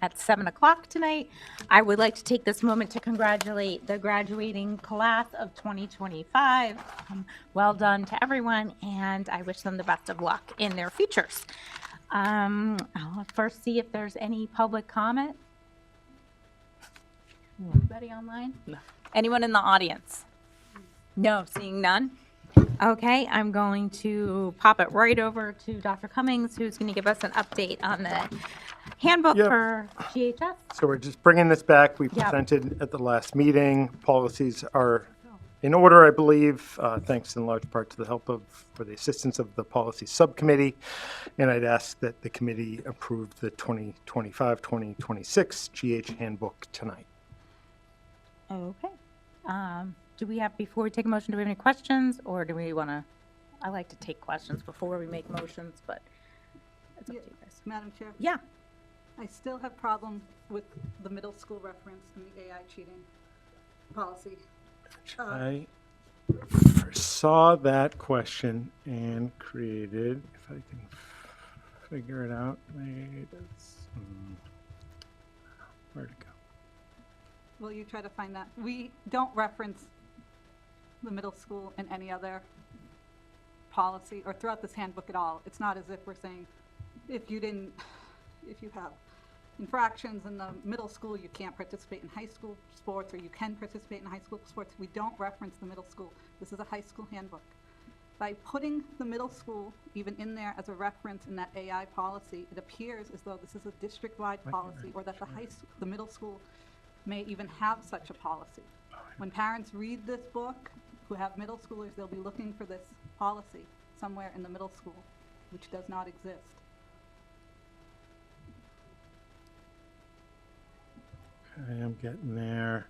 at 7 o'clock tonight. I would like to take this moment to congratulate the graduating class of 2025. Well done to everyone, and I wish them the best of luck in their futures. I'll first see if there's any public comment. Anybody online? No. Anyone in the audience? No, seeing none? Okay, I'm going to pop it right over to Dr. Cummings, who's going to give us an update on the handbook Yep. for GHS. So we're just bringing this back. We Yep. presented at the last meeting. Policies are in order, I believe, thanks in large part to the help of, or the assistance of the policy subcommittee. And I'd ask that the committee approve the 2025-2026 GH handbook tonight. Okay. Do we have, before we take a motion, do we have any questions, or do we want to, I like to take questions before we make motions, but it's up to you guys. Madam Chair, Yeah, I still have problems with the middle school reference in the AI cheating policy. I saw that question and created, if I can figure it out, maybe it's, where'd it go? Will you try to find that? We don't reference the middle school in any other policy or throughout this handbook at all. It's not as if we're saying, if you have infractions in the middle school, you can't participate in high school sports, or you can participate in high school sports. We don't reference the middle school. This is a high school handbook. By putting the middle school even in there as a reference in that AI policy, it appears as though this is a district-wide policy, or that the middle school may even have such a policy. When parents read this book, who have middle schoolers, they'll be looking for this policy somewhere in the middle school, which does not exist. I am getting there.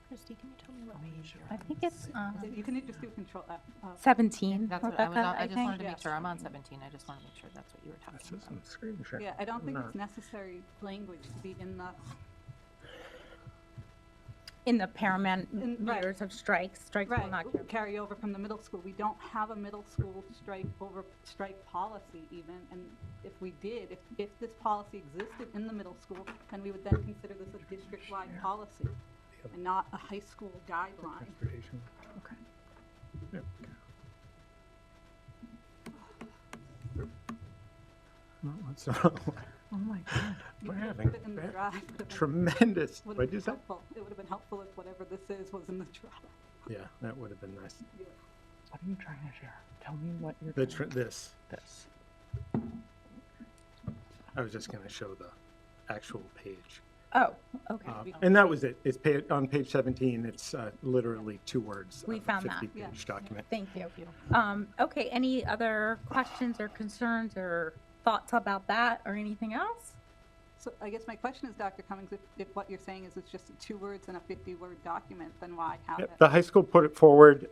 Christy, can you tell me what page? I think it's You can just do control F. 17. That's what I was Rebecca, on, I just wanted to think. make sure, I'm on 17, I just wanted to make sure that's what you were This talking is about. on the screen share. Yeah, I don't think No. it's necessary language to be in the, In the paramount right. years of strikes will not count. carry over from the middle school. We don't have a middle school strike policy even, and if we did, if this policy existed in the middle school, then we would then consider this a district-wide policy and not a high school guideline. Transportation. Okay. Yep. No, that's the wrong one. Oh my God. We're You could having put it in the drive. Would have been- tremendous. would have What'd been you say? helpful. It would have been helpful if whatever this is was in the drive. Yeah, that would have been nice. What are you trying to share? Tell me what you're The doing. this. This. I was just going to show the actual page. Oh, okay. And that was it. It's on page 17. It's literally 2 words. We of a found that. 50-page Yeah. document. Thank you. Okay, any other questions or concerns or thoughts about that or anything else? So I guess my question is, Dr. Cummings, if what you're saying is it's just 2 words in a 50-word document, then why have Yep, it? the high school put it forward.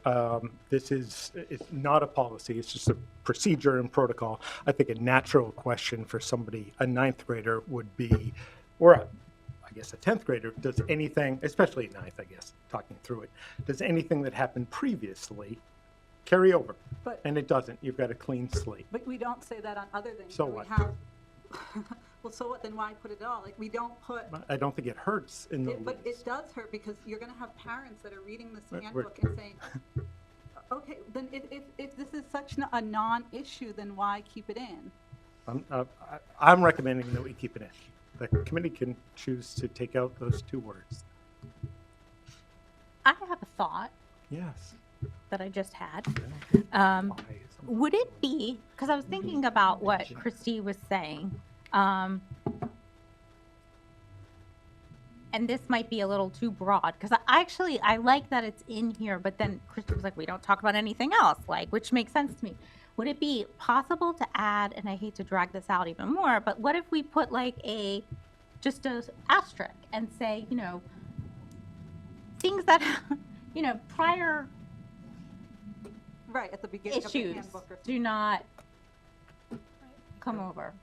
It's not a policy. It's just a procedure and protocol. I think a natural question for somebody, a 9th grader would be, or I guess a 10th grader, does anything, especially 9th, I guess, talking through it, does anything that happened previously carry over? But- And it doesn't. You've got a clean slate. But we don't say that on other things. So where what? We have, well, so what, then why put it at all? Like, we don't put, I don't think it hurts in the but least. it does hurt, because you're gonna have parents that are reading this We're- handbook and saying, okay, then if this is such a non-issue, then why keep it in? I'm recommending that we keep it in. The committee can choose to take out those 2 words. I have a thought Yes. that I just had. Why is it- Would it be, because I was thinking about what Christy was saying, and this might be a little too broad, because I like that it's in here, but then Christy was like, we don't talk about anything else, like, which makes sense to me. Would it be possible to add, and I hate to drag this out even more, but what if we put like just a asterisk and say, things that, prior Right, at the beginning of the issues handbook or do not come over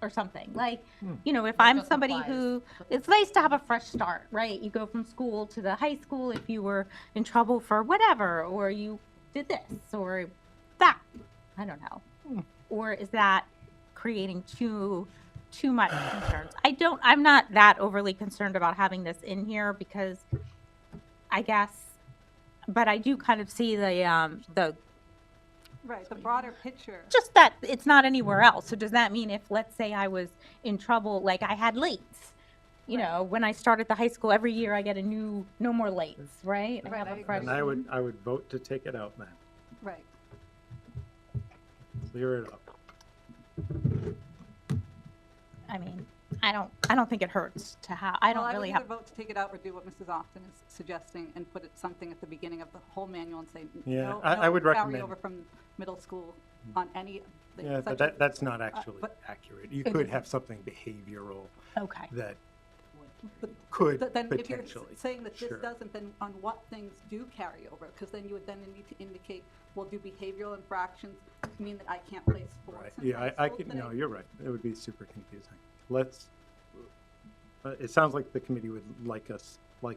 or something. Like, if I'm just somebody applies. who, it's nice to have a fresh start, right? You go from school to the high school if you were in trouble for whatever, or you did this or that. I don't know. Or is that creating too too much concerns. I'm not that overly concerned about having this in here because I guess, but I do kind of see the Right, the broader picture. just that it's not anywhere else. So does that mean if, let's say I was in trouble, like I had lates, you Right. know, when I started the high school, every year I get no more lates, right? Right, have I a agree. fresh, And I would vote to take it out, man. Right. Clear it up. I mean, I don't think it hurts to have, I don't really Well, I have, would either vote to take it out or do what Mrs. Austin is suggesting and put it something at the beginning of the whole manual and say, Yeah, no, I no would recommend- carryover from middle school on any. Yeah, such but as- that's not actually but- accurate. You It could isn't. have something behavioral okay. that but- could but then if you're potentially. saying that this Sure. doesn't, then on what things do carry over? Because then you would then need to indicate, well, do behavioral infractions mean that I can't play sports Right, in yeah, high I school could, today? no, you're right. It would be super confusing. Let's, it sounds like the committee would like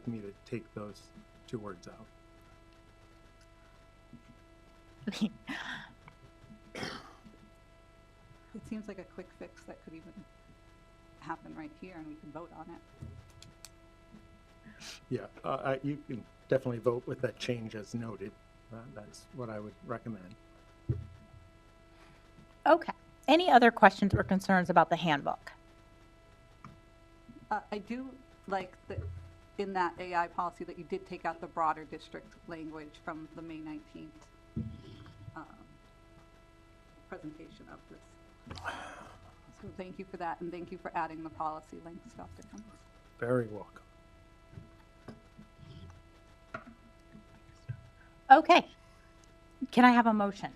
me to take those two words out. It seems like a quick fix that could even happen right here and we can vote on it. Yeah, you can definitely vote with that change as noted. That's what I would recommend. Okay. Any other questions or concerns about the handbook? I do like that in that AI policy that you did take out the broader district language from the May 19th presentation of this. So thank you for that, and thank you for adding the policy links, Dr. Cummings. Very welcome. Okay. Can I have a motion?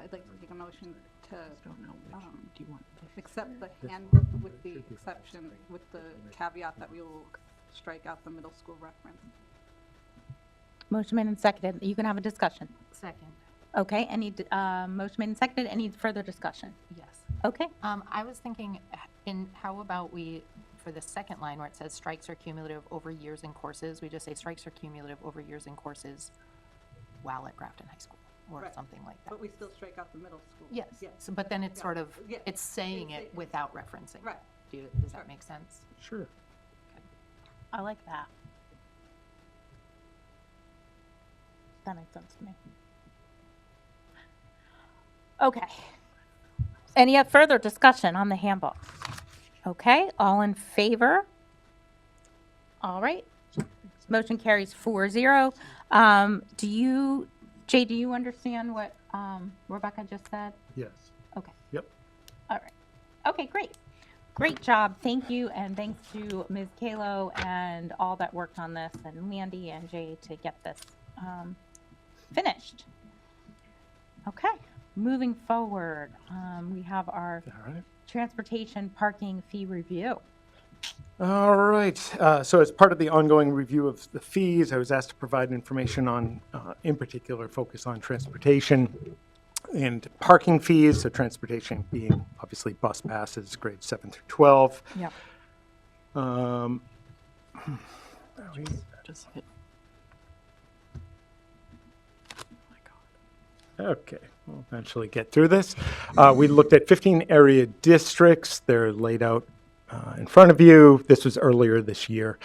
I'd like to take a motion to Don't know which, do you want? accept the This handbook one. with the Should be exception, straight. with the caveat that we will strike out the middle school reference. Motion made and seconded. You can have a discussion. Second, Okay, motion made and seconded. Any further discussion? yes. Okay. I was thinking, how about we, for the second line where it says strikes are cumulative over years and courses, we just say strikes are cumulative over years and courses while at Grafton High School, or Right. something like that. But we still strike out the middle school. Yes, Yes. so, but then it's Yeah. sort of, Yeah. it's saying It's- it without referencing. Right. Does Sure. that make sense? Sure. I like that. That makes sense to me. Okay. Any further discussion on the handbook? Okay, all in favor? All right. Motion carries 4-0. Jay, do you understand what Rebecca just said? Yes. Okay. Yep. All right. Okay, great. Great job. Thank you. And thanks to Ms. Kalo and all that worked on this, and Mandy and Jay to get this finished. Okay, moving forward, we have our All right. transportation parking fee review. All right. So as part of the ongoing review of the fees, I was asked to provide information on, in particular, focus on transportation and parking fees. So transportation being obviously bus passes, grades 7 through 12. Yep. Just hit. Okay, we'll eventually get through this. We looked at 15 area districts. They're laid out in front of you. This was earlier this year,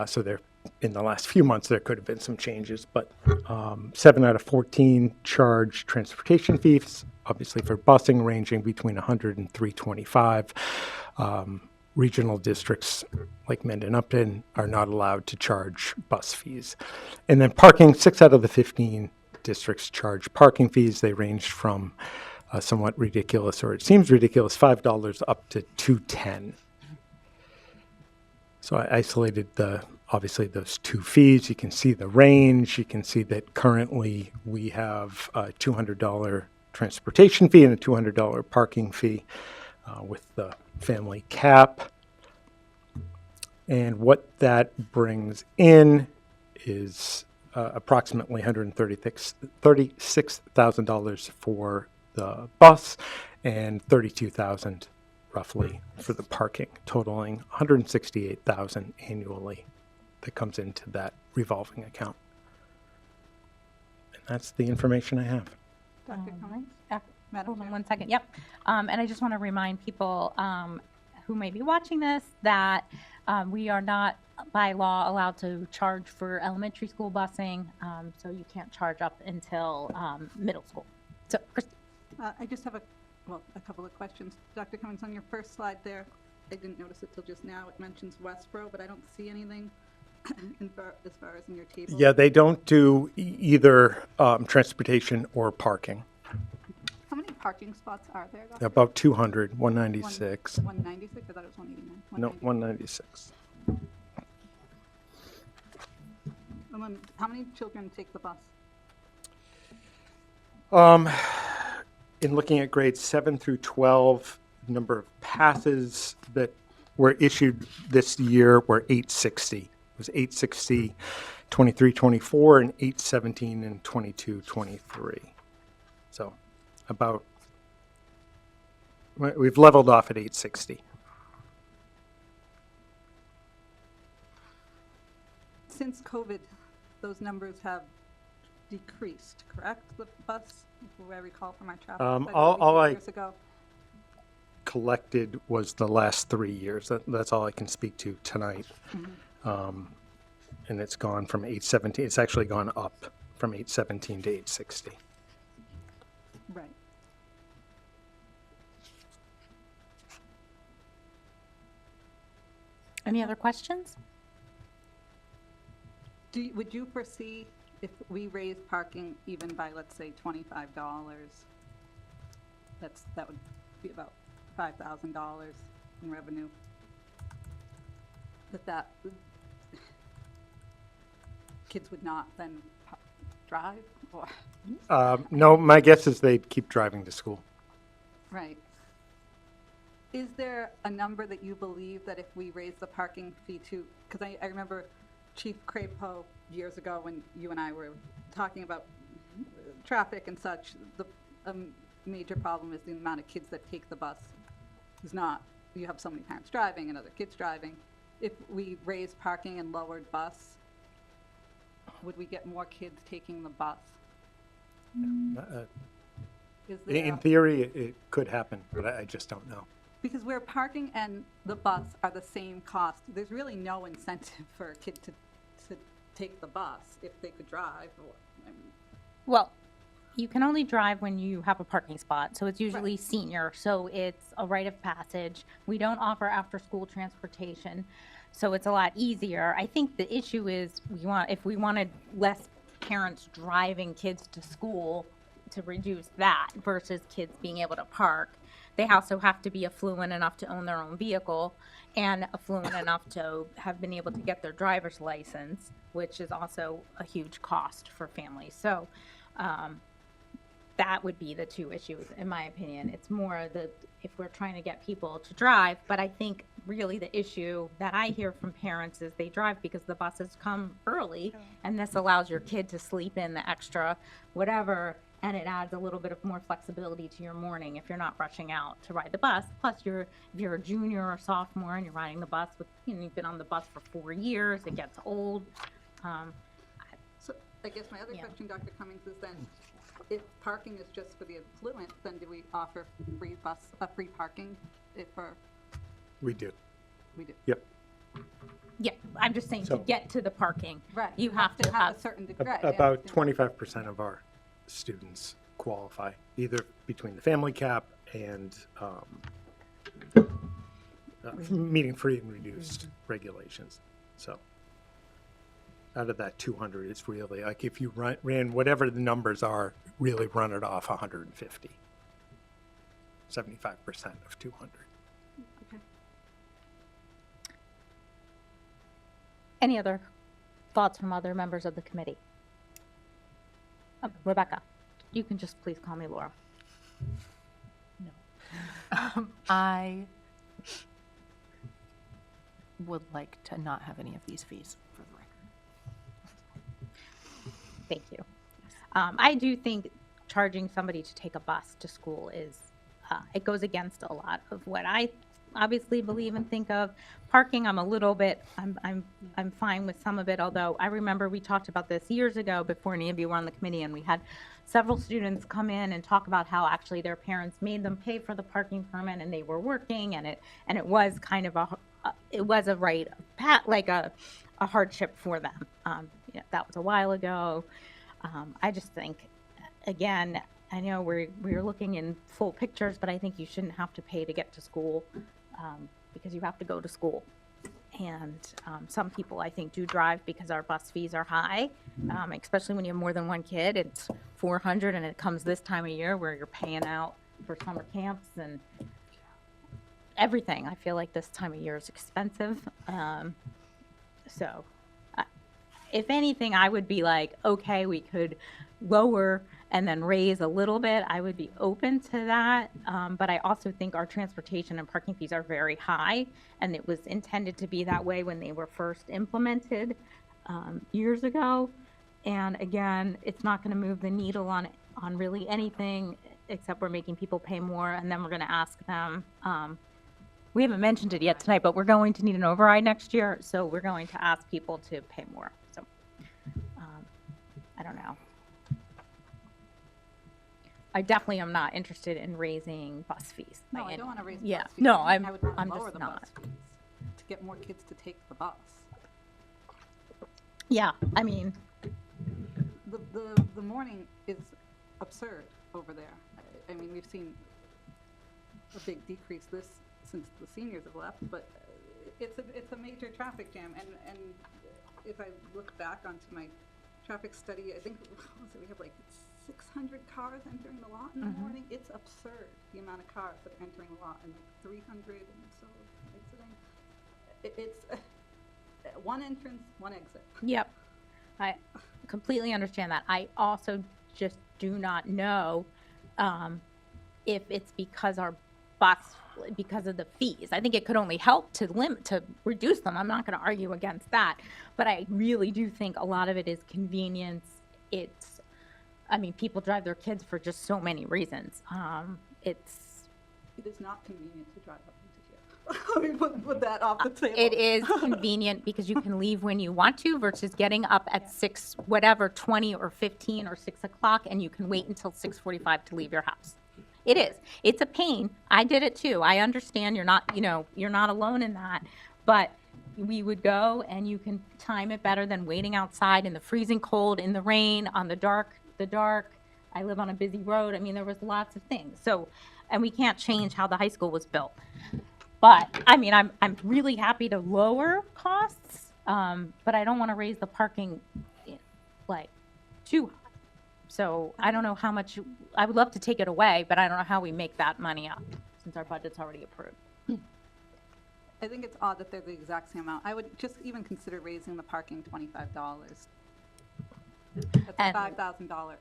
so there, in the last few months, there could have been some changes, but 7 out of 14 charge transportation fees, obviously for busing ranging between 100 and 325. Regional districts like Mendon Upton are not allowed to charge bus fees. And then parking, 6 out of the 15 districts charge parking fees. They ranged from somewhat ridiculous, or it seems ridiculous, $5 up to $2.10. So I isolated obviously those two fees. You can see the range. You can see that currently we have a $200 transportation fee and a $200 parking fee with the family cap. And what that brings in is approximately $136,000 for the bus and $32,000 roughly for the parking, totaling $168,000 annually that comes into that revolving account. And that's the information I have. Dr. Cummings? Uh, Madam Hold on Chair? one second. Yep. And I just want to remind people, who may be watching this that we are not by law allowed to charge for elementary school busing, so you can't charge up until middle school. So, Christi- I just have a couple of questions. Dr. Cummings, on your first slide there, I didn't notice it till just now, it mentions Westboro, but I don't see anything as far as in your table. Yeah, they don't do either transportation or parking. How many parking spots are there? Dr.? About 200, 196. 196? I thought it was 189. No, 190. 196. And then how many children take the bus? In looking at grades 7 through 12, the number of passes that were issued this year were 860. It was 860, 23-24, and 817 and 22-23. So about, we've leveled off at 860. Since COVID, those numbers have decreased, correct? The bus, if I recall from our traffic study all I- years ago. Collected was the last 3 years. That's all I can speak to tonight. And it's gone from 817, it's actually gone up from 817 to 860. Right. any other questions? Would you foresee if we raise parking even by, let's say, $25, that would be about $5,000 in revenue, that kids would not then drive, or, No, my guess is they'd keep driving to school. right? Is there a number that you believe that if we raise the parking fee to, because I remember Chief Crapo years ago when you and I were talking about traffic and such, the major problem is the amount of kids that take the bus. Is not, you have so many parents driving and other kids driving. If we raised parking and lowered bus, would we get more kids taking the bus? Is there In theory, it could happen, but I just don't know. because where parking and the bus are the same cost, there's really no incentive for a kid to take the bus if they could drive. Or, I mean, Well, you can only drive when you have a parking spot, so it's usually senior, so it's a rite of passage. We don't offer after-school transportation, so it's a lot easier. I think the issue is if we wanted less parents driving kids to school to reduce that versus kids being able to park, they also have to be affluent enough to own their own vehicle and affluent enough to have been able to get their driver's license, which is also a huge cost for families. So, that would be the two issues, in my opinion. It's more if we're trying to get people to drive, but I think really the issue that I hear from parents is they drive because the buses come early, and this allows your kid to sleep in the extra whatever, and it adds a little bit of more flexibility to your morning if you're not rushing out to ride the bus. Plus, if you're a junior or sophomore and you're riding the bus you've been on the bus for 4 years, it gets old. So I guess my other Yeah. question, Dr. Cummings, is then, if parking is just for the affluent, then do we offer free parking We do. we do? Yep. Yeah, I'm just saying to So- get to the parking. Right. You have to have a certain degree. I About understand. 25% of our students qualify, either between the family cap and meeting free and reduced regulations. So out of that 200, it's really like if you ran whatever the numbers are, really run it off 150. 75% of 200. Okay. Any other thoughts from other members of the committee? Rebecca, you can just please call me Laura. I would like to not have any of these fees, for the record. Thank you. I do think charging somebody to take a bus to school is, it goes against a lot of what I obviously believe and think of. Parking, I'm a little bit, I'm fine with some of it, although I remember we talked about this years ago before any of you were on the committee, and we had several students come in and talk about how actually their parents made them pay for the parking permit and they were working, and it was kind of it was a right, like a hardship for them. That was a while ago. I just think, again, I know we're looking in full pictures, but I think you shouldn't have to pay to get to school, because you have to go to school. And some people, I think, do drive because our bus fees are high, especially when you have more than one kid. It's $400, and it comes this time of year where you're paying out for summer camps and everything. I feel like this time of year is expensive. So if anything, I would be like, okay, we could lower and then raise a little bit. I would be open to that. But I also think our transportation and parking fees are very high, and it was intended to be that way when they were first implemented years ago. And again, it's not going to move the needle on really anything, except we're making people pay more, and then we're going to ask them. We haven't mentioned it yet tonight, but we're going to need an override next year, so we're going to ask people to pay more. So I don't know. I definitely am not interested in raising bus fees. No, by I any- don't want to raise Yeah, bus fees. no, I I'm would want to I'm lower just the not. bus fees to get more kids to take the bus. Yeah, I mean, The morning is absurd over there. I mean, we've seen a big decrease since the seniors have left, but it's a major traffic jam. And if I look back onto my traffic study, I think we have like 600 cars entering the lot in the morning. It's absurd, the amount of cars that are entering the lot, and like 300 and so exiting. It's one entrance, one exit. yep. I completely understand that. I also just do not know if it's because because of the fees. I think it could only help to reduce them. I'm not going to argue against that, but I really do think a lot of it is convenience. I mean, people drive their kids for just so many reasons. It is not convenient to drive up into here. Let me put that off the table. It is convenient because you can leave when you want to versus getting up at 20 or 15 or 6 o'clock, and you can wait until 6:45 to leave your house. It is. It's a pain. I did it too. I understand you're not alone in that, but we would go and you can time it better than waiting outside in the freezing cold, in the rain, on the dark. I live on a busy road. I mean, there was lots of things. So, and we can't change how the high school was built. But I mean, I'm really happy to lower costs, but I don't want to raise the parking like too high. So I don't know how much. I would love to take it away, but I don't know how we make that money up since our budget's already approved. I think it's odd that they're the exact same amount. I would just even consider raising the parking $25. That's a And- $5,000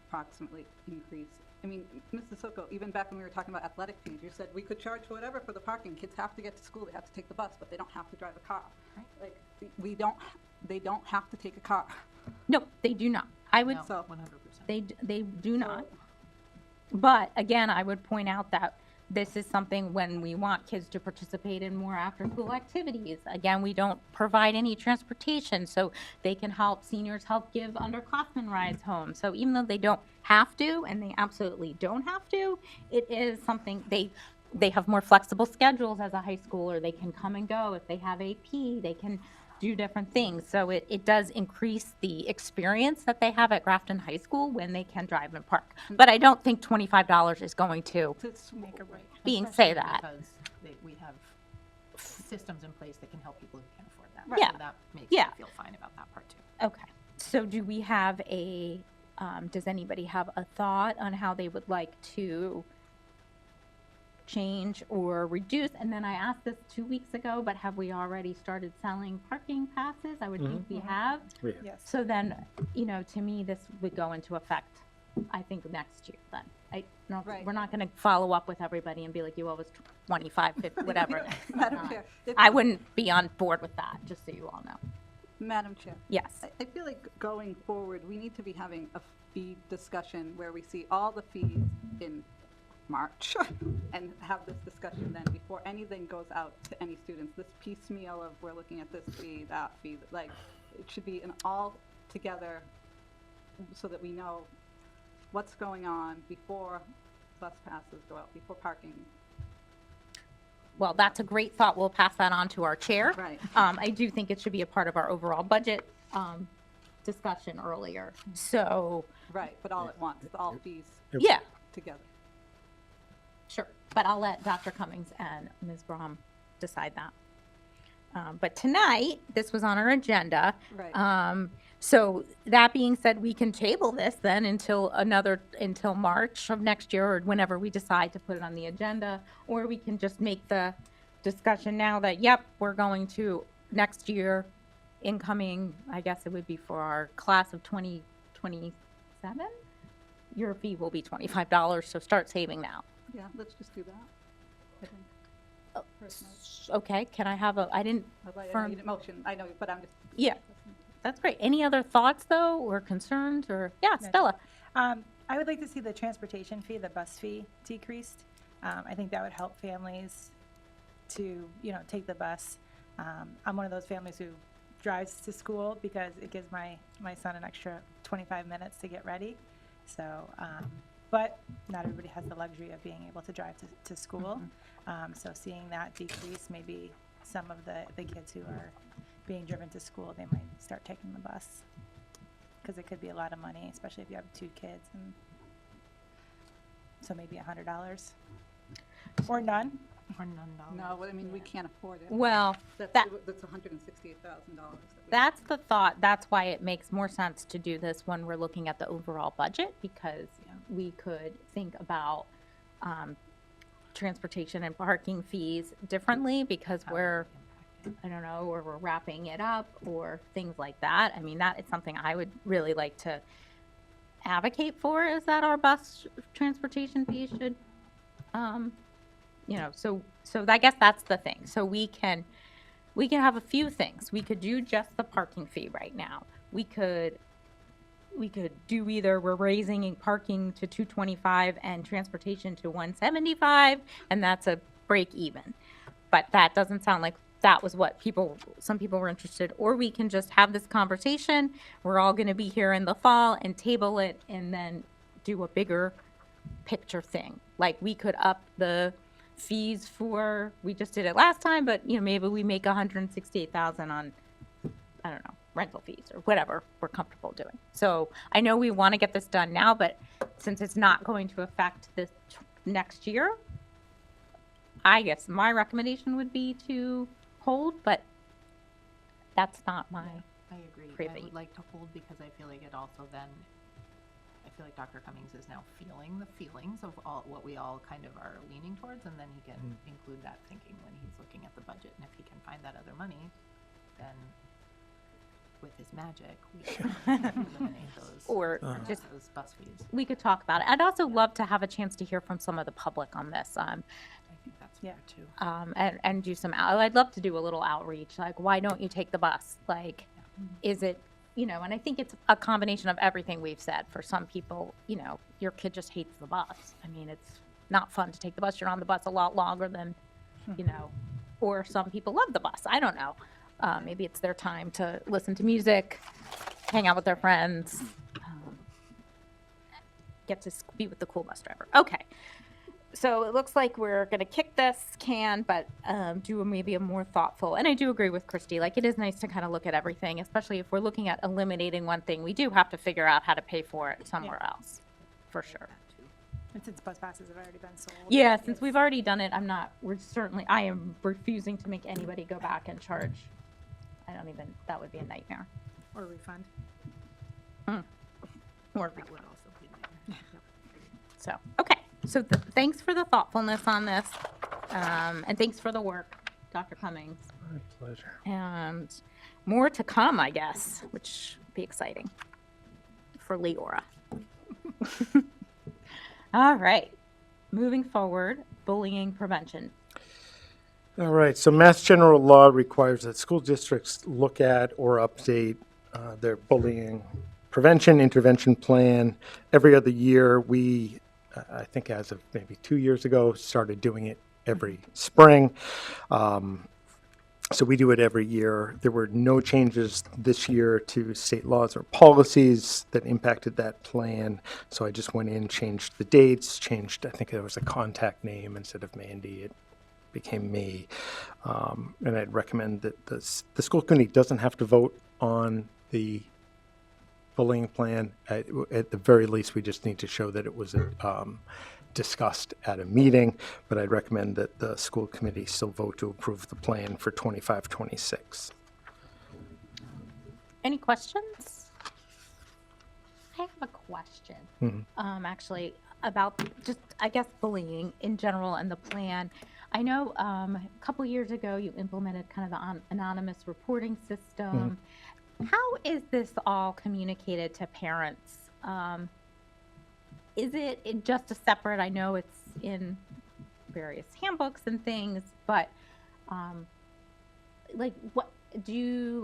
approximately increase. I mean, Mrs. Soko, even back when we were talking about athletic fees, you said we could charge whatever for the parking. Kids have to get to school, they have to take the bus, but they don't have to drive a car. Like, they don't have to take a car. No, they do not. I would. No, So- 100%. They do not. So- But again, I would point out that this is something when we want kids to participate in more after-school activities. Again, we don't provide any transportation, so they can seniors help give underclassmen rides home. So even though they don't have to, and they absolutely don't have to, it is something they have more flexible schedules as a high schooler. They can come and go. If they have AP, they can do different things. So it does increase the experience that they have at Grafton High School when they can drive and park. But I don't think $25 is going to Make it right. say Especially that. Because we have systems in place that can help people who can't afford that. Right. So Yeah. that makes Yeah. me feel fine about that part too. Okay, so do we have does anybody have a thought on how they would like to change or reduce? And then I asked this 2 weeks ago, but have we already started selling parking passes? I would think we have. Yes. So then, to me, this would go into effect, I think, next year then. Right. We're not going to follow up with everybody and be like, you owe us 25, 50, whatever. Madam Chair. I wouldn't be on board with that, just so you all know. Madam Chair. Yes. I feel like going forward, we need to be having a fee discussion where we see all the fees in March and have this discussion then before anything goes out to any students. This piecemeal of we're looking at this fee, that fee, like, it should be an all together so that we know what's going on before bus passes go out, before parking. Well, that's a great thought. We'll pass that on to our chair. Right. I do think it should be a part of our overall budget discussion earlier. So, Right, but all at once, all fees yeah, together. sure. But I'll let Dr. Cummings and Ms. Brahm decide that. But tonight, this was on our agenda. Right. So that being said, we can table this then until March of next year or whenever we decide to put it on the agenda. Or we can just make the discussion now that, yep, we're going to next year incoming, I guess it would be for our class of 2027. Your fee will be $25, so start saving now. Yeah, let's just do that, I think. Oh, Personally. Okay, can I have I didn't, I'd like, I know Firm. you didn't motion, I know, but I'm just. yeah, that's great. Any other thoughts though, or concerns, or, yeah, Stella? I would like to see the transportation fee, the bus fee decreased. I think that would help families to, take the bus. I'm one of those families who drives to school because it gives my son an extra 25 minutes to get ready. So, but not everybody has the luxury of being able to drive to school. So seeing that decrease, maybe some of the kids who are being driven to school, they might start taking the bus. Because it could be a lot of money, especially if you have 2 kids, and so maybe $100 or none. Or $9. No, I mean, we can't afford it. Well, That's that- $168,000. that's the thought. That's why it makes more sense to do this when we're looking at the overall budget, because we could think about transportation and parking fees differently because we're, I don't know, or we're wrapping it up or things like that. I mean, that is something I would really like to advocate for, is that our bus transportation fee should, so I guess that's the thing. So we can have a few things. We could do just the parking fee right now. We could do either we're raising parking to $225 and transportation to $175, and that's a break even. But that doesn't sound like that was what some people were interested. Or we can just have this conversation. We're all going to be here in the fall and table it and then do a bigger picture thing. Like we could up the fees we just did it last time, but maybe we make $168,000 on, I don't know, rental fees or whatever we're comfortable doing. So I know we want to get this done now, but since it's not going to affect this next year, I guess my recommendation would be to hold, but that's not my, I agree. I privy. would like to hold because I feel like it also then, I feel like Dr. Cummings is now feeling the feelings of what we all kind of are leaning towards, and then he can include that thinking when he's looking at the budget. And if he can find that other money, then with his magic, we can eliminate those, or just those bus fees. we could talk about it. I'd also love to have a chance to hear from some of the public on this. I think that's fair too. And do I'd love to do a little outreach, like, why don't you take the bus? Like, is it, and I think it's a combination of everything we've said. For some people, your kid just hates the bus. I mean, it's not fun to take the bus. You're on the bus a lot longer than, or some people love the bus. I don't know. Maybe it's their time to listen to music, hang out with their friends, get to be with the cool bus driver. Okay. So it looks like we're going to kick this can, but do maybe a more thoughtful. And I do agree with Christy. Like, it is nice to kind of look at everything, especially if we're looking at eliminating one thing. We do have to figure out how to pay for it somewhere else, for sure. And since bus passes have already been sold. Yeah, since we've already done it, I am refusing to make anybody go back and charge. That would be a nightmare. Or refund. Or That would also be nice. So, okay. So thanks for the thoughtfulness on this. And thanks for the work, Dr. Cummings. My pleasure. And more to come, I guess, which would be exciting for Leora. All right. Moving forward, bullying prevention. All right, so Mass General Law requires that school districts look at or update their bullying prevention intervention plan every other year. We I think as of maybe 2 years ago, started doing it every spring. So we do it every year. There were no changes this year to state laws or policies that impacted that plan. So I just went in, changed the dates, I think there was a contact name instead of Mandy. It became me. And I'd recommend that the school committee doesn't have to vote on the bullying plan. At the very least, we just need to show that it was discussed at a meeting, but I'd recommend that the school committee still vote to approve the plan for 25-26. Any questions? I have a question, actually, about just, I guess, bullying in general and the plan. I know a couple years ago you implemented kind of the anonymous reporting system. How is this all communicated to parents? Is it just a separate, I know it's in various handbooks and things, but like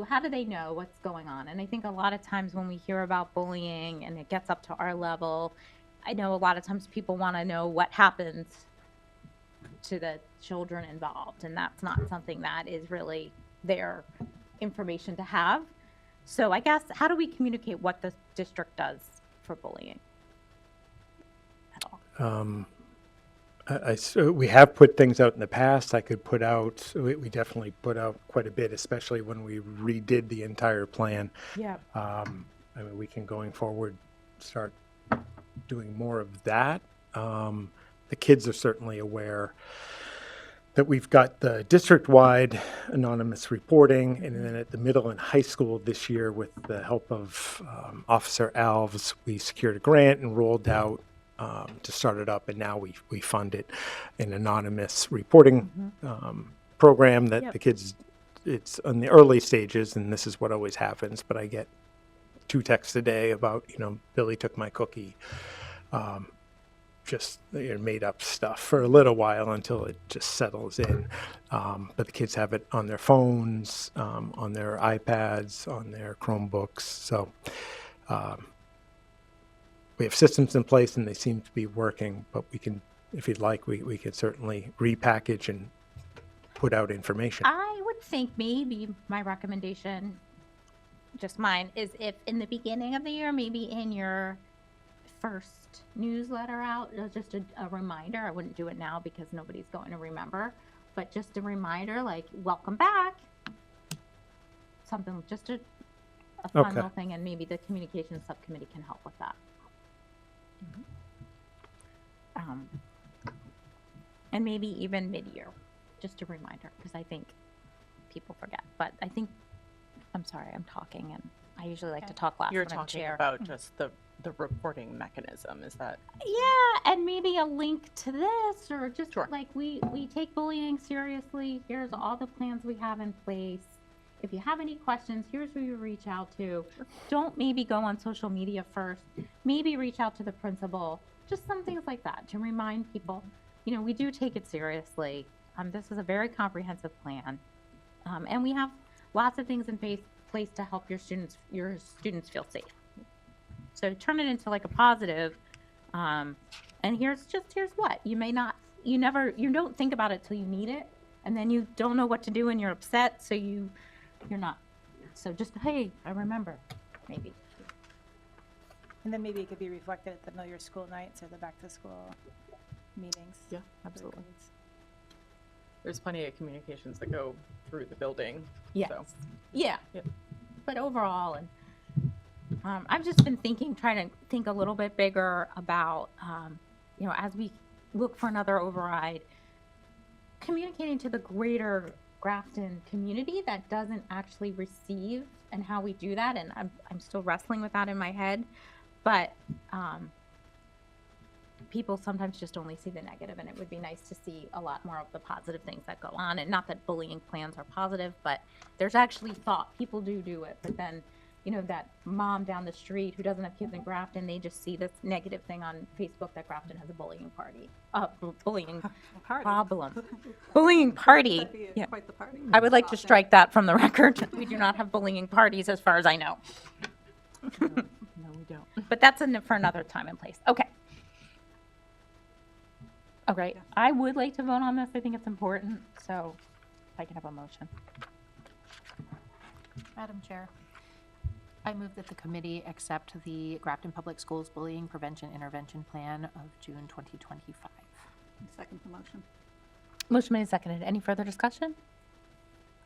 how do they know what's going on? And I think a lot of times when we hear about bullying and it gets up to our level, I know a lot of times people want to know what happens to the children involved, and that's not something that is really their information to have. So I guess, how do we communicate what the district does for bullying at all? So we have put things out in the past. I could put out, we definitely put out quite a bit, especially when we redid the entire plan. Yeah. I mean, we can going forward start doing more of that. The kids are certainly aware that we've got the district-wide anonymous reporting, and then at the middle and high school this year, with the help of Officer Alves, we secured a grant and rolled out to start it up, and now we fund it, an anonymous reporting program that the kids, it's in the early stages, and this is what always happens, but I get 2 texts a day about, Billy took my cookie. Just made up stuff for a little while until it just settles in. But the kids have it on their phones, on their iPads, on their Chromebooks. So we have systems in place and they seem to be working, but we can, if you'd like, we could certainly repackage and put out information. I would think maybe my recommendation, just mine, is if in the beginning of the year, maybe in your first newsletter out, just a reminder. I wouldn't do it now because nobody's going to remember, but just a reminder, like, welcome back. Something, just a fun little thing, and maybe the communications subcommittee can help with that. And maybe even mid-year, just a reminder, because I think people forget. But I think, I'm sorry, I'm talking, and I usually like to talk last You're when I'm talking chair. about just the reporting mechanism, is that? Yeah, and maybe a link to this, or just Sure. like we take bullying seriously. Here's all the plans we have in place. If you have any questions, here's who you reach out to. Don't maybe go on social media first. Maybe reach out to the principal. Just some things like that to remind people, we do take it seriously. This is a very comprehensive plan. And we have lots of things in place to help your students feel safe. So turn it into like a positive. And here's what you don't think about it till you need it, and then you don't know what to do and you're upset. So you're not. So just, hey, I remember, maybe. And then maybe it could be reflected at the Know Your School nights or the back to school meetings. Yeah, for the absolutely. grades. There's plenty of communications that go through the building. Yes. So. Yeah. Yep. But overall, and I've just been trying to think a little bit bigger about, as we look for another override, communicating to the greater Grafton community that doesn't actually receive, and how we do that. And I'm still wrestling with that in my head, but people sometimes just only see the negative, and it would be nice to see a lot more of the positive things that go on. And not that bullying plans are positive, but there's actually thought. People do it, but then that mom down the street who doesn't have kids in Grafton, they just see this negative thing on Facebook that Grafton has a bullying bullying Party. problem. Bullying party. That'd be Yeah. quite the party. I would like to Often. strike that from the record. We do not have bullying parties as far as I know. No, we don't. But that's for another time and place. Okay. Okay, Yeah. I would like to vote on this. I think it's important, so if I can have a motion. Madam Chair, I move that the committee accept the Grafton Public Schools Bullying Prevention Intervention Plan of June 2025. Second the motion. Motion made and seconded. Any further discussion?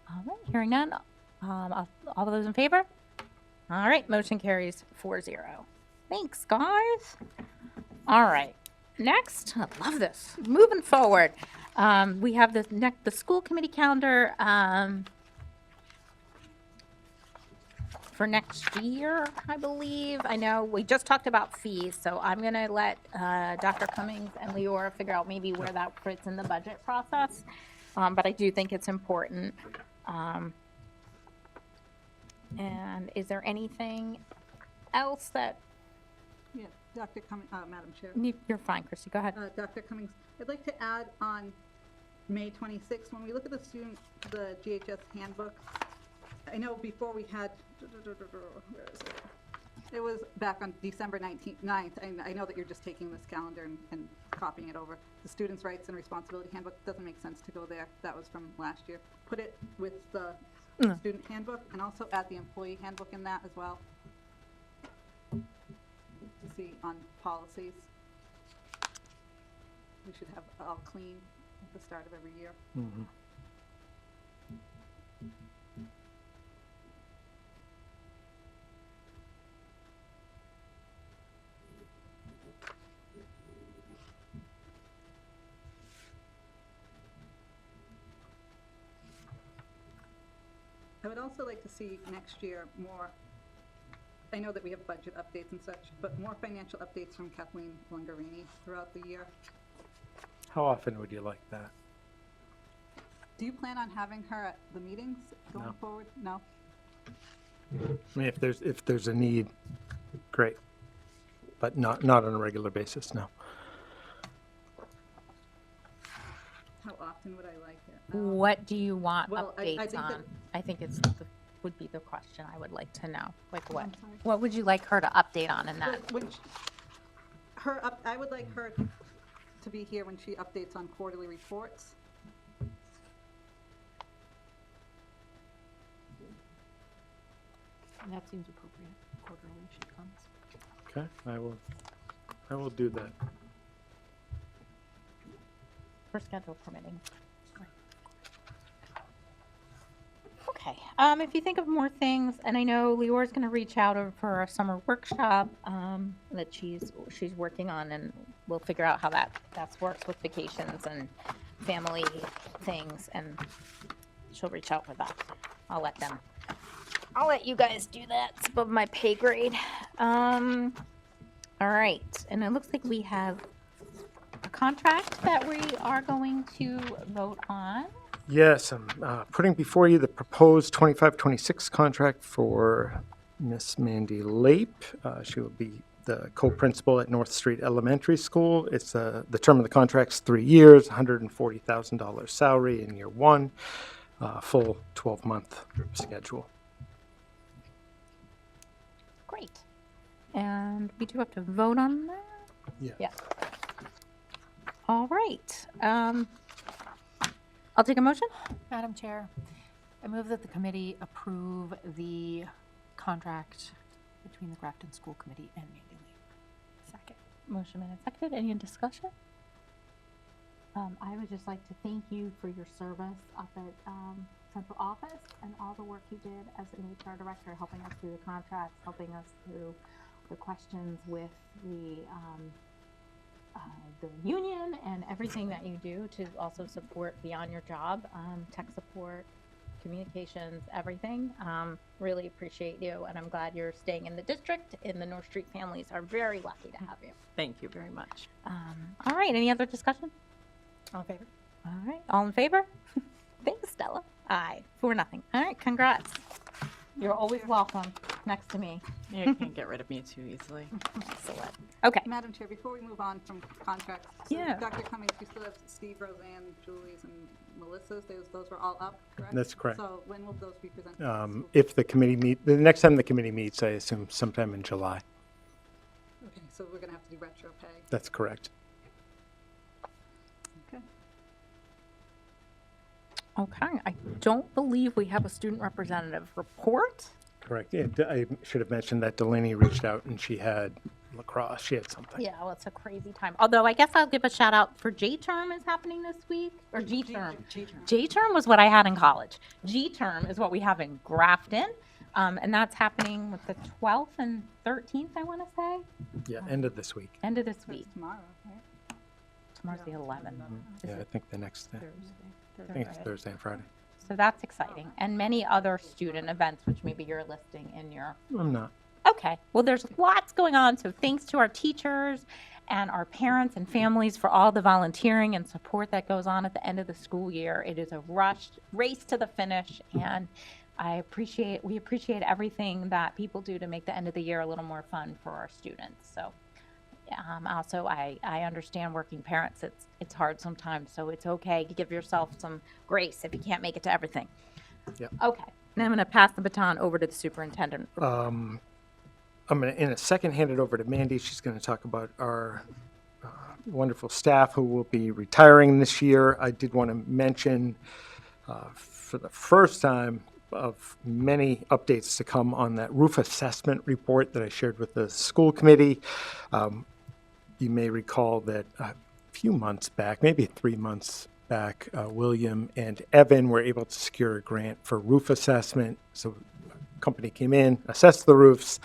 All right, hearing none. All those in favor? All right, motion carries 4-0. Thanks, guys. All right, next, I love this. Moving forward, we have the school committee calendar for next year, I believe. I know we just talked about fees, so I'm gonna let Dr. Cummings and Leora figure out maybe where that fits in the budget process. But I do think it's important. And is there anything else that, Yeah, Dr. Cummings, Madam Chair. you're fine, Christy, go ahead. Dr. Cummings, I'd like to add on May 26th, when we look at the GHS handbook, I know before we had, where is it? It was back on December 9th. I know that you're just taking this calendar and copying it over. The Students' Rights and Responsibility Handbook, doesn't make sense to go there. That was from last year. Put it with the student handbook, and also add the employee handbook in that as well. See, on policies. We should have all clean at the start of every year. Mhm. I would also like to see next year more, I know that we have budget updates and such, but more financial updates from Kathleen Longarini throughout the year. How often would you like that? Do you plan on having her at the meetings going No. forward? No? I mean, if there's a need, great. But not on a regular basis, no. How often would I like it? What do you want well, I updates think that- on? I think would be the question I would like to know. Like what? I'm sorry. What would you like her to update on in that? I would like her to be here when she updates on quarterly reports. And that seems appropriate. Quarterly she comes. Okay, I will do that. For schedule permitting. Right. Okay, if you think of more things, and I know Leora's gonna reach out for a summer workshop, that she's working on, and we'll figure out how that works with vacations and family things, and she'll reach out for that. I'll let you guys do that. It's above my pay grade. All right, and it looks like we have a contract that we are going to vote on. Yes, I'm putting before you the proposed 25-26 contract for Miss Mandy Lape. She will be the co-principal at North Street Elementary School. It's the term of the contract's 3 years, $140,000 salary in year one, full 12-month schedule. Great. And we do have to vote on that? Yeah. Yeah. All right. I'll take a motion. Madam Chair, I move that the committee approve the contract between the Grafton School Committee and Mandy Lee. Second. Motion made and seconded. Any discussion? I would just like to thank you for your service up at central office and all the work you did as an HR director, helping us through the contracts, helping us through the questions with the union and everything that you do to also support beyond your job, tech support, communications, everything. Really appreciate you, and I'm glad you're staying in the district, and the North Street families are very lucky to have you. Thank you very much. All right, any other discussion? All in favor? All right, all in favor? Thanks, Stella. Aye, 4-0. All right, congrats. You're always welcome next to me. You can't get rid of me too easily. Excellent. Okay, Madam Chair, before we move on from contracts, so Yeah. Dr. Cummings, you still have Steve, Roseanne, Julie's, and Melissa's. Those were all up, correct? That's correct. So when will those be presented? to the school? If the committee the next time the committee meets, I assume sometime in July. Okay, so we're gonna have to do retro pay. That's correct. Okay, I don't believe we have a student representative report. Correct. I should have mentioned that Delaney reached out and she had lacrosse. She had something. Yeah, well, it's a crazy time. Although I guess I'll give a shout out for J term is happening this week, or G term. J term was what I had in college. G term is what we have in Grafton, and that's happening with the 12th and 13th. I want to say Yeah, end of this week. end of this That's week. tomorrow, right? Tomorrow's the 11th. Is Yeah, I it think the next, I Thursday? think it's Thursday and Friday. So that's exciting, and many other student events, which maybe you're listing in your. I'm not. Okay, well, there's lots going on, so thanks to our teachers and our parents and families for all the volunteering and support that goes on at the end of the school year. It is a race to the finish, and we appreciate everything that people do to make the end of the year a little more fun for our students. So, also, I understand working parents, it's hard sometimes, so it's okay to give yourself some grace if you can't make it to everything. Yep. Okay, now I'm going to pass the baton over to the superintendent. I'm going to, in a second, hand it over to Mandy. She's going to talk about our wonderful staff who will be retiring this year. I did want to mention, for the first time of many updates to come on that roof assessment report that I shared with the school committee. You may recall that a few months back, maybe 3 months back, William and Evan were able to secure a grant for roof assessment. So a company came in, assessed the roofs.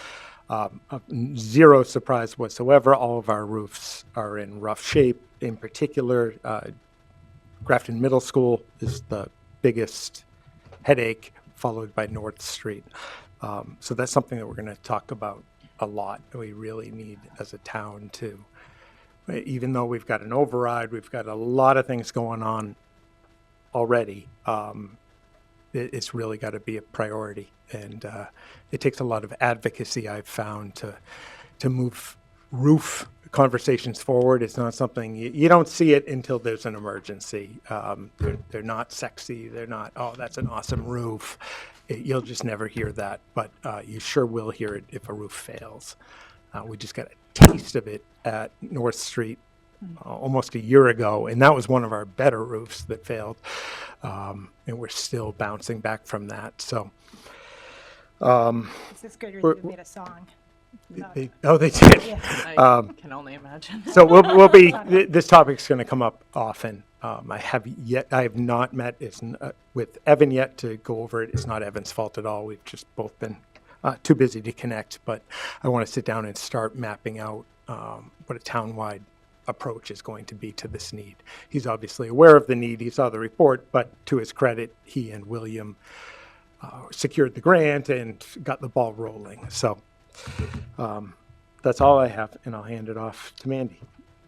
Zero surprise whatsoever. All of our roofs are in rough shape. In particular, Grafton Middle School is the biggest headache, followed by North Street. So that's something that we're going to talk about a lot. We really need, as a town, to, even though we've got an override, we've got a lot of things going on already. It's really got to be a priority, and it takes a lot of advocacy, I've found, to move roof conversations forward. It's not something you don't see it until there's an emergency. They're not sexy. They're not, oh, that's an awesome roof. You'll just never hear that, but you sure will hear it if a roof fails. We just got a taste of it at North Street almost a year ago, and that was one of our better roofs that failed, and we're still bouncing back from that. So, Sixth graders We're- even made a song. they did. Yeah. I can only imagine. So we'll be. This topic's going to come up often. I have not met with Evan yet to go over it. It's not Evan's fault at all. We've just both been too busy to connect. But I want to sit down and start mapping out what a townwide approach is going to be to this need. He's obviously aware of the need. He saw the report, but to his credit, he and William secured the grant and got the ball rolling. So that's all I have, and I'll hand it off to Mandy.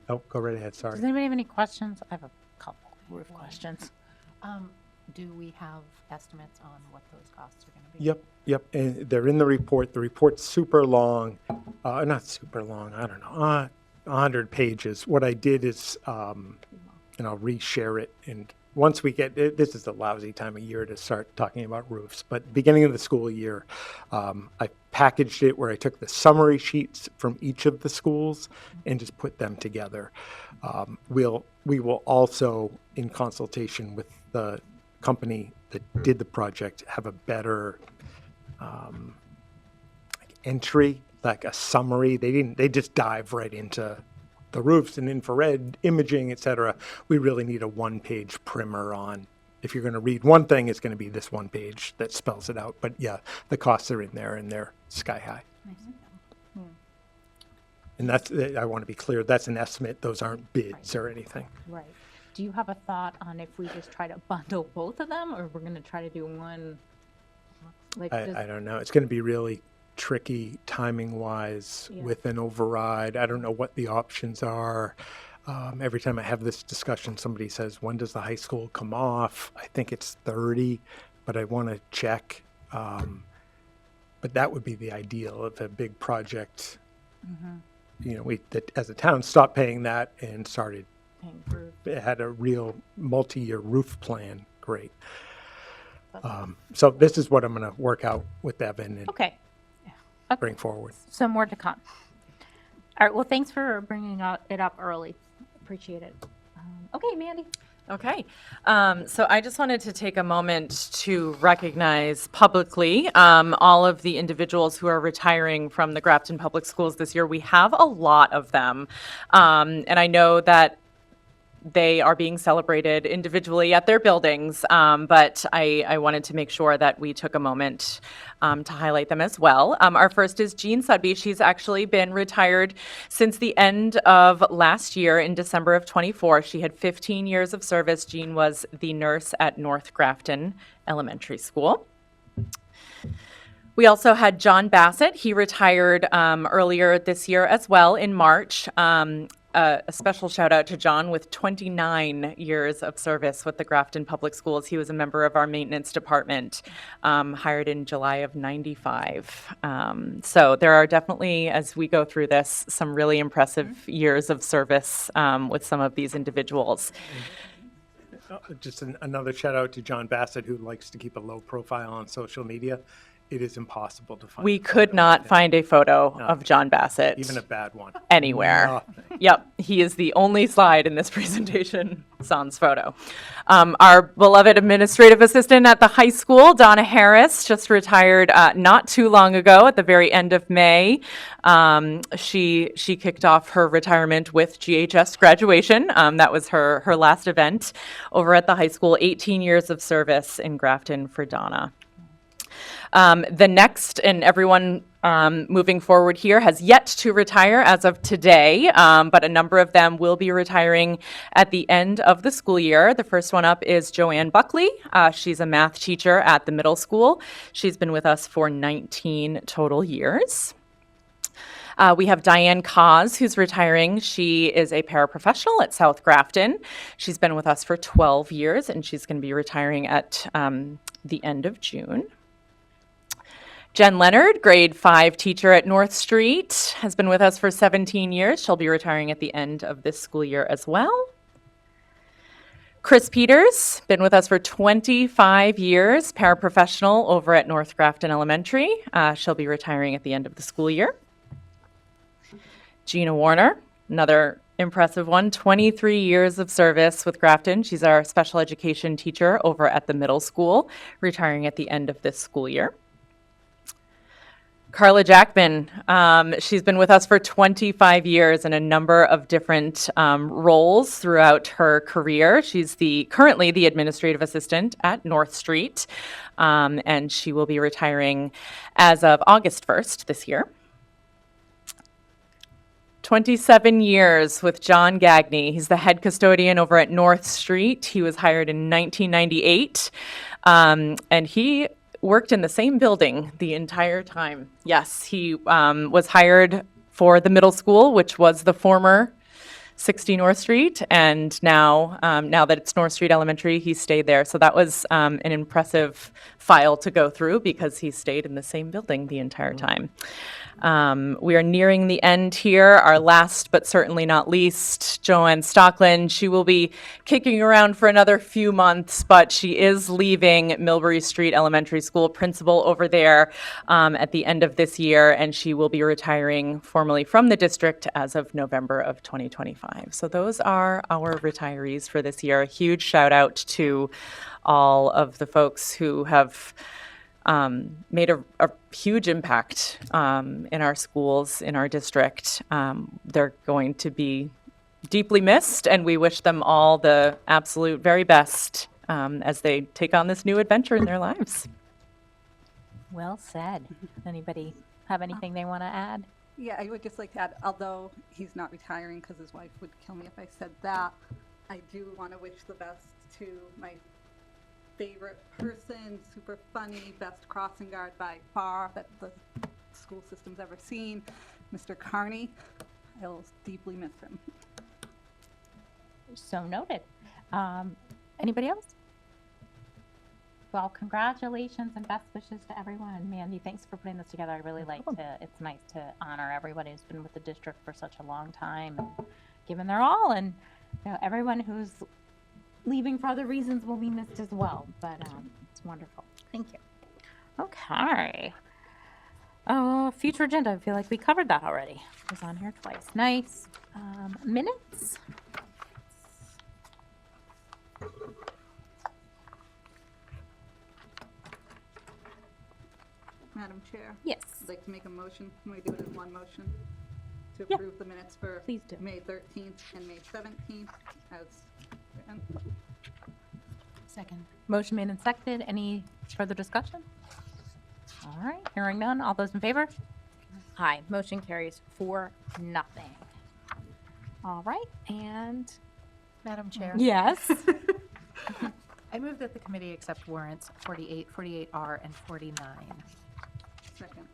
Oh, go right ahead. Sorry. Does anybody have any questions? I have a couple roof questions. Do we have estimates on what those costs are going to be? Yep. And they're in the report. The report's super long. Not super long. I don't know. 100 pages. What I did is, and I'll reshare it. And once we get, this is a lousy time of year to start talking about roofs, but beginning of the school year, I packaged it where I took the summary sheets from each of the schools and just put them together. We will also, in consultation with the company that did the project, have a better entry, like a summary. They just dive right into the roofs and infrared imaging, et cetera. We really need a one-page primer on, if you're going to read one thing, it's going to be this one page that spells it out. But yeah, the costs are in there and they're sky high. And that's, I want to be clear, that's an estimate. Those aren't bids or anything. Right. Do you have a thought on if we just try to bundle both of them, or we're going to try to do one? Like, I don't know. It's going to be really tricky timing-wise Yeah. with an override. I don't know what the options are. Every time I have this discussion, somebody says, when does the high school come off? I think it's 30, but I want to check. But that would be the ideal of a big project. You know, we, as a town, stopped paying that and started, paying for- it had a real multi-year roof plan. Great. So this is what I'm going to work out with Evan and Okay, bring forward. so more to come. All right, well, thanks for bringing it up early. Appreciate it. Okay, Mandy. Okay, so I just wanted to take a moment to recognize publicly all of the individuals who are retiring from the Grafton Public Schools this year. We have a lot of them, and I know that they are being celebrated individually at their buildings, but I wanted to make sure that we took a moment to highlight them as well. Our first is Jean Sudby. She's actually been retired since the end of last year in December of 24. She had 15 years of service. Jean was the nurse at North Grafton Elementary School. We also had John Bassett. He retired earlier this year as well in March. A special shout out to John with 29 years of service with the Grafton Public Schools. He was a member of our maintenance department, hired in July of 95. So there are definitely, as we go through this, some really impressive years of service with some of these individuals. Just another shout out to John Bassett, who likes to keep a low profile on social media. It is impossible to find. We could not find a photo of John Bassett. Even a bad one. Anywhere. Nothing. Yep, he is the only slide in this presentation, sans photo. Our beloved administrative assistant at the high school, Donna Harris, just retired not too long ago at the very end of May. She kicked off her retirement with GHS graduation. That was her last event over at the high school. 18 years of service in Grafton for Donna. The next, and everyone moving forward here has yet to retire as of today, but a number of them will be retiring at the end of the school year. The first one up is Joanne Buckley. She's a math teacher at the middle school. She's been with us for 19 total years. We have Diane Cause, who's retiring. She is a paraprofessional at South Grafton. She's been with us for 12 years, and she's going to be retiring at the end of June. Jen Leonard, grade 5 teacher at North Street, has been with us for 17 years. She'll be retiring at the end of this school year as well. Chris Peters, been with us for 25 years, paraprofessional over at North Grafton Elementary. She'll be retiring at the end of the school year. Gina Warner, another impressive one, 23 years of service with Grafton. She's our special education teacher over at the middle school, retiring at the end of this school year. Carla Jackman, she's been with us for 25 years in a number of different roles throughout her career. She's currently the administrative assistant at North Street, and she will be retiring as of August 1st this year. 27 years with John Gagney. He's the head custodian over at North Street. He was hired in 1998, and he worked in the same building the entire time. Yes, he was hired for the middle school, which was the former 60 North Street, and now that it's North Street Elementary, he stayed there. So that was an impressive file to go through because he stayed in the same building the entire time. We are nearing the end here. Our last but certainly not least, Joanne Stockland. She will be kicking around for another few months, but she is leaving Millbury Street Elementary School principal over there at the end of this year, and she will be retiring formally from the district as of November of 2025. So those are our retirees for this year. A huge shout out to all of the folks who have made a huge impact in our schools, in our district. They're going to be deeply missed, and we wish them all the absolute very best as they take on this new adventure in their lives. Well said. Anybody have anything they want to add? Yeah, I would just like to add, although he's not retiring because his wife would kill me if I said that, I do want to wish the best to my favorite person, super funny, best crossing guard by far that the school system's ever seen, Mr. Carney. I'll deeply miss him. So noted. Anybody else? Well, congratulations and best wishes to everyone. Mandy, thanks for putting this together. I really like to, it's nice to honor everybody who's been with the district for such a long time and given their all. And you know, everyone who's leaving for other reasons will be missed as well, but it's wonderful. Thank you. Okay. Future agenda, I feel like we covered that already. It was on here twice. Nice. Minutes? Madam Chair, Yes, I'd like to make a motion. Can we do it in one motion? To Yeah. approve the minutes for please do. May 13th and May 17th as written. Second. Motion made and seconded. Any further discussion? All right, hearing none. All those in favor? Aye. Motion carries 4-0. All right, and Madam Chair. yes. I move that the committee accept warrants 48, 48R, and 49. Second.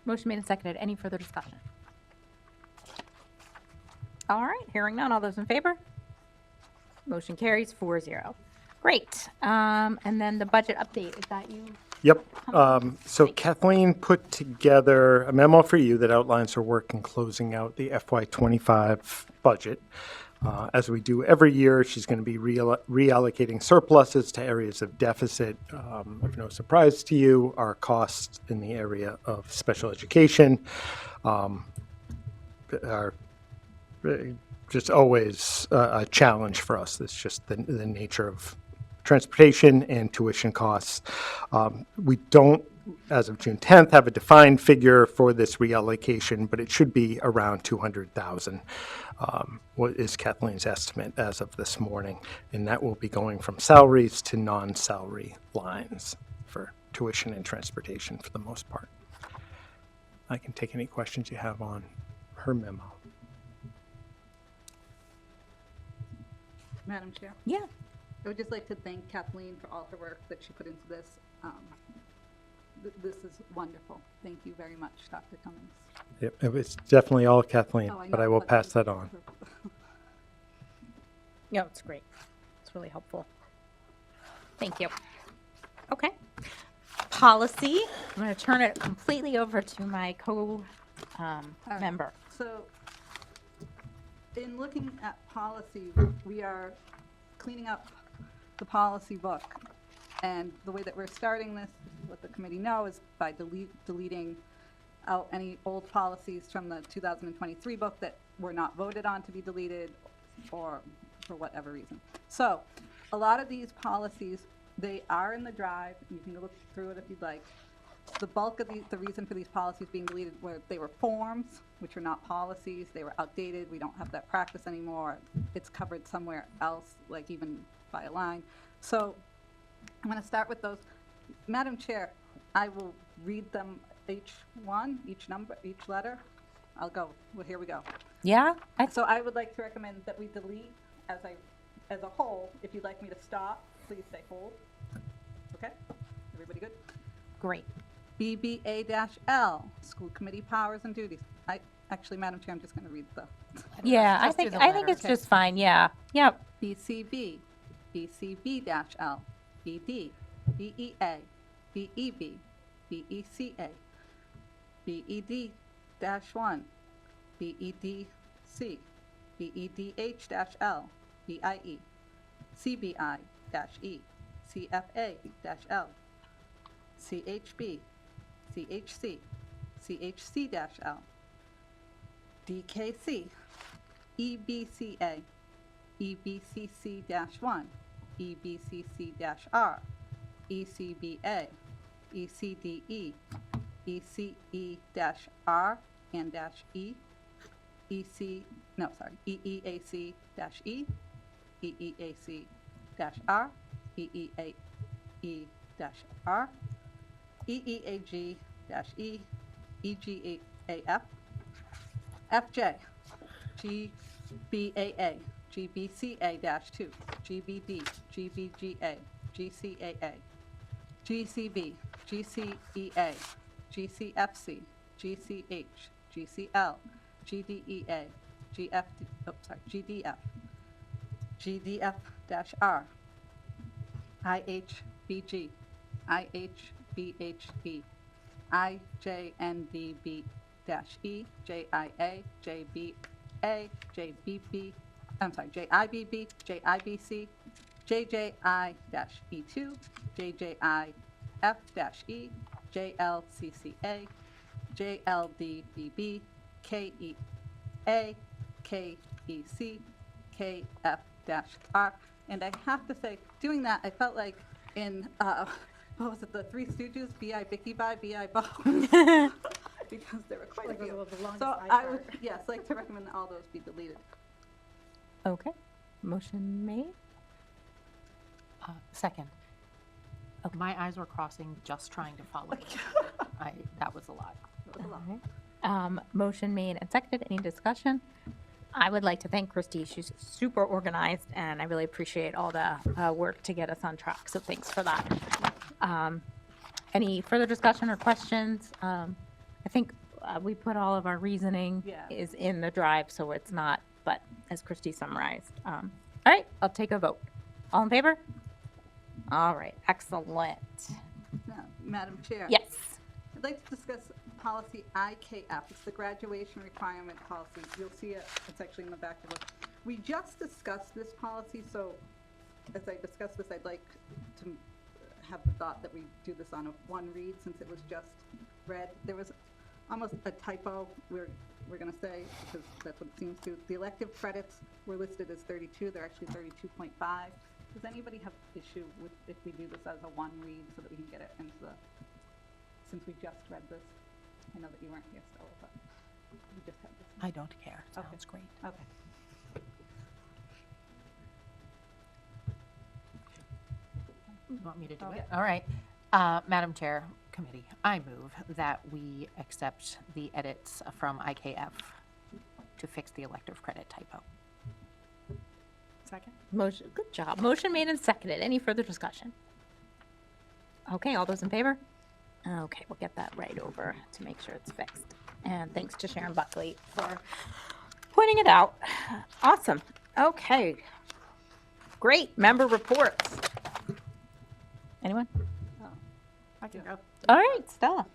Motion made and seconded. Any further discussion? All right, hearing none. All those in favor? Motion carries 4-0. Great. And then the budget update, is that you? Yep. So Kathleen put together a memo for you that outlines her work in closing out the FY25 budget. As we do every year, she's going to be reallocating surpluses to areas of deficit. Of no surprise to you, our costs in the area of special education are just always a challenge for us. It's just the nature of transportation and tuition costs. We don't, as of June 10th, have a defined figure for this reallocation, but it should be around 200,000. What is Kathleen's estimate as of this morning? And that will be going from salaries to non-salary lines for tuition and transportation for the most part. I can take any questions you have on her memo. Madam Chair, Yeah. I would just like to thank Kathleen for all her work that she put into this. This is wonderful. Thank you very much, Dr. Cummings. It was definitely all Kathleen, Oh, I but know, I will but pass that on. Yeah, it's great. It's really helpful. Thank you. Okay. Policy, I'm going to turn it completely over to my member. So, in looking at policy, we are cleaning up the policy book. And the way that we're starting this, what the committee know, is by deleting out any old policies from the 2023 book that were not voted on to be deleted or for whatever reason. So, a lot of these policies, they are in the drive. You can look through it if you'd like. The bulk of the reason for these policies being deleted were they were forms, which are not policies. They were outdated. We don't have that practice anymore. It's covered somewhere else, like even by a line. So I'm going to start with those. Madam Chair, I will read them each one, each number, each letter. I'll go. Well, here we go. Yeah? So I would like to recommend that we delete as a whole. If you'd like me to stop, please say hold. Okay? Everybody good? Great. BBA-L, School Committee Powers and Duties. Actually, Madam Chair, I'm just going to read the Yeah, Just do the I think letter. it's just fine. Yeah. Yep. BCB, BCB-L, BD, BEA, BEB, BECA, BED-1, BEDC, BEDH-L, BIE, CBI-E, CFA-L, CHB, CHC, CHC-L, DKC, EBCA, EBCC-1, EBCC-R, ECBA, ECDE, ECE-R and -E, EEAC-E, EEAC-R, EEAE-R, EEAG-E, EGAF, FJ, GBAA, GBCA-2, GBD, GBGA, GCAA, GCB, GCEA, GCFC, GCH, GCL, GDEA, GDF, GDF-R, IHBG, IHBHB, IJNBB-E, JIA, JBA, JBB, JIBB, JIBC, JJI-E2, JJIF-E, JLCCA, JLDBB, KEA, KEC, KF-R, And I have to say, doing that, I felt like in, what was it, the Three Stooges, B.I. Bicky Bye, B.I. Bo? Because there were quite a Like few. the longest So eye I would, chart. yes, like to recommend that all those be deleted. Okay, motion made. Second. My eyes were crossing just trying to follow it. That was a lot. That was a lot. Motion made and seconded. Any discussion? I would like to thank Christy. She's super organized, and I really appreciate all the work to get us on track. So thanks for that. Any further discussion or questions? I think we put all of our reasoning Yeah. is in the drive, so it's not, but as Christy summarized. All right, I'll take a vote. All in favor? All right, excellent. Now, Madam Chair. Yes. I'd like to discuss policy IKF. It's the graduation requirement policy. You'll see it, it's actually in the back of the book. We just discussed this policy, so as I discuss this, I'd like to have the thought that we do this on a one read since it was just read. There was almost a typo we're gonna say, because that's what it seems to. The elective credits were listed as 32, they're actually 32.5. Does anybody have issue with if we do this as a one read so that we can get it into the, since we just read this? I know that you weren't here still, but we just had this. I don't care. Okay. Sounds great. Okay. You want me to do Oh, it? yeah. All right. Madam Chair, committee, I move that we accept the edits from IKF to fix the elective credit typo. Second? Motion, good job. Motion made and seconded. Any further discussion? Okay, all those in favor? Okay, we'll get that right over to make sure it's fixed. And thanks to Sharon Buckley for pointing it out. Awesome. Okay. Great. Member reports. Anyone? I can go. All right, Stella.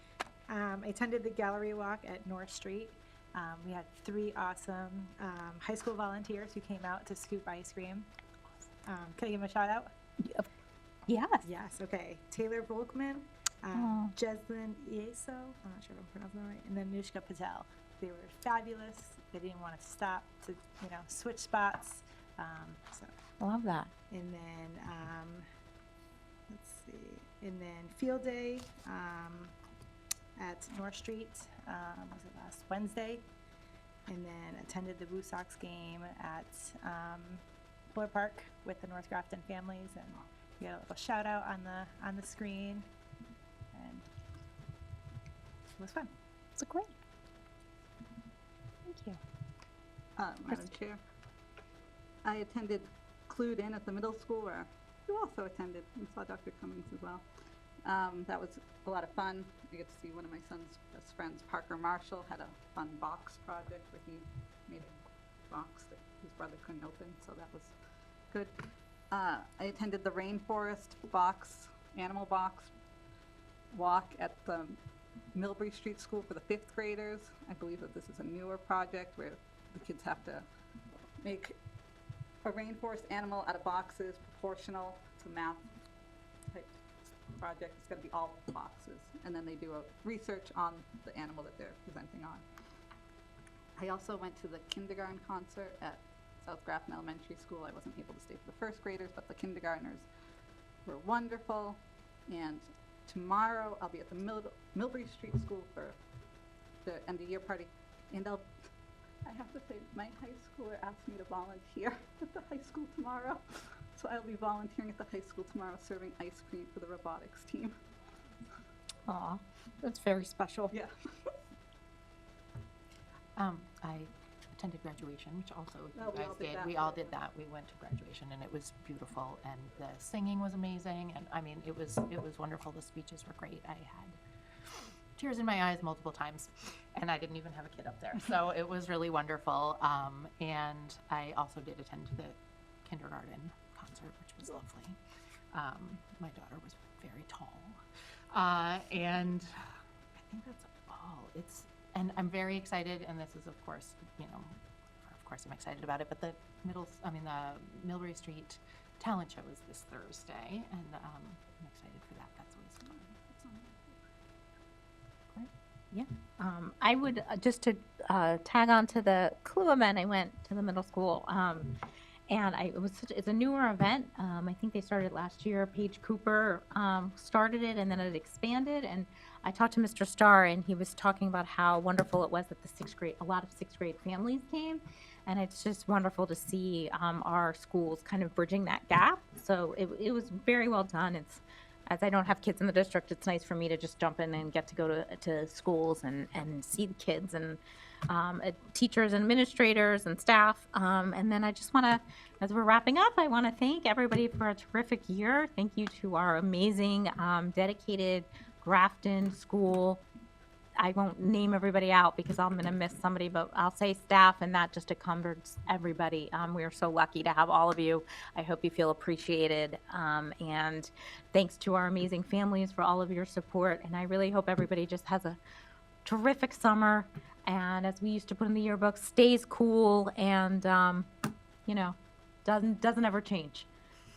I attended the gallery walk at North Street. We had 3 awesome high school volunteers who came out to scoop ice cream. Can I give them a shout out? Yes. Yes, okay. Taylor Volkman, Oh. Jeslyn Ieso, I'm not sure if I'm pronouncing that right, and then Nushka Patel. They were fabulous. They didn't want to stop to, switch spots. So, Love that. and then, let's see, and then field day at North Street, was it last Wednesday? And then attended the Blue Sox game at Fuller Park with the North Grafton families, and we got a little shout out on the screen, and it was fun. It's great. Thank you. Madam Chair, I attended Clued In at the middle school, where you also attended and saw Dr. Cummings as well. That was a lot of fun. I get to see one of my son's best friends, Parker Marshall, had a fun box project where he made a box that his brother couldn't open, so that was good. I attended the Rainforest Animal Box walk at the Millbury Street School for the 5th graders. I believe that this is a newer project where the kids have to make a rainforest animal out of boxes proportional to math type project. It's going to be all boxes, and then they do a research on the animal that they're presenting on. I also went to the kindergarten concert at South Grafton Elementary School. I wasn't able to stay for the 1st graders, but the kindergartners were wonderful. And tomorrow I'll be at the Millbury Street School for the end of year party, and I have to say, my high schooler asked me to volunteer at the high school tomorrow. So I'll be volunteering at the high school tomorrow, serving ice cream for the robotics team. Aw, that's very special. Yeah. I attended graduation, which also you Oh, we guys all did did. that. We all did that. We went to graduation, and it was beautiful, and the singing was amazing, and I mean, it was wonderful. The speeches were great. I had tears in my eyes multiple times, and I didn't even have a kid up there, so it was really wonderful. And I also did attend the kindergarten concert, which was lovely. My daughter was very tall, and I think that's all. And I'm very excited, and this is, of course, I'm excited about it, but the Millbury Street Talent Show is this Thursday, and I'm excited for that. That's always fun. I would, just to tag on to the Clue event, I went to the middle school, and it's a newer event. I think they started last year. Paige Cooper started it, and then it expanded. And I talked to Mr. Starr, and he was talking about how wonderful it was that a lot of sixth grade families came, and it's just wonderful to see our schools kind of bridging that gap. So it was very well done. As I don't have kids in the district, it's nice for me to just jump in and get to go to schools and see the kids and teachers and administrators and staff. And then I just want to, as we're wrapping up, I want to thank everybody for a terrific year. Thank you to our amazing, dedicated Grafton School. I won't name everybody out because I'm going to miss somebody, but I'll say staff, and that just encumbers everybody. We are so lucky to have all of you. I hope you feel appreciated. And thanks to our amazing families for all of your support. And I really hope everybody just has a terrific summer. And as we used to put in the yearbook, stays cool and, doesn't ever change.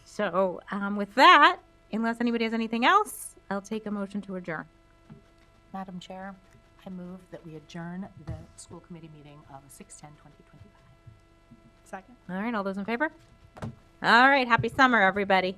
So with that, unless anybody has anything else, I'll take a motion to adjourn. Madam Chair, I move that we adjourn the school committee meeting of 6/10/2025. Second. All right, all those in favor? All right, happy summer, everybody.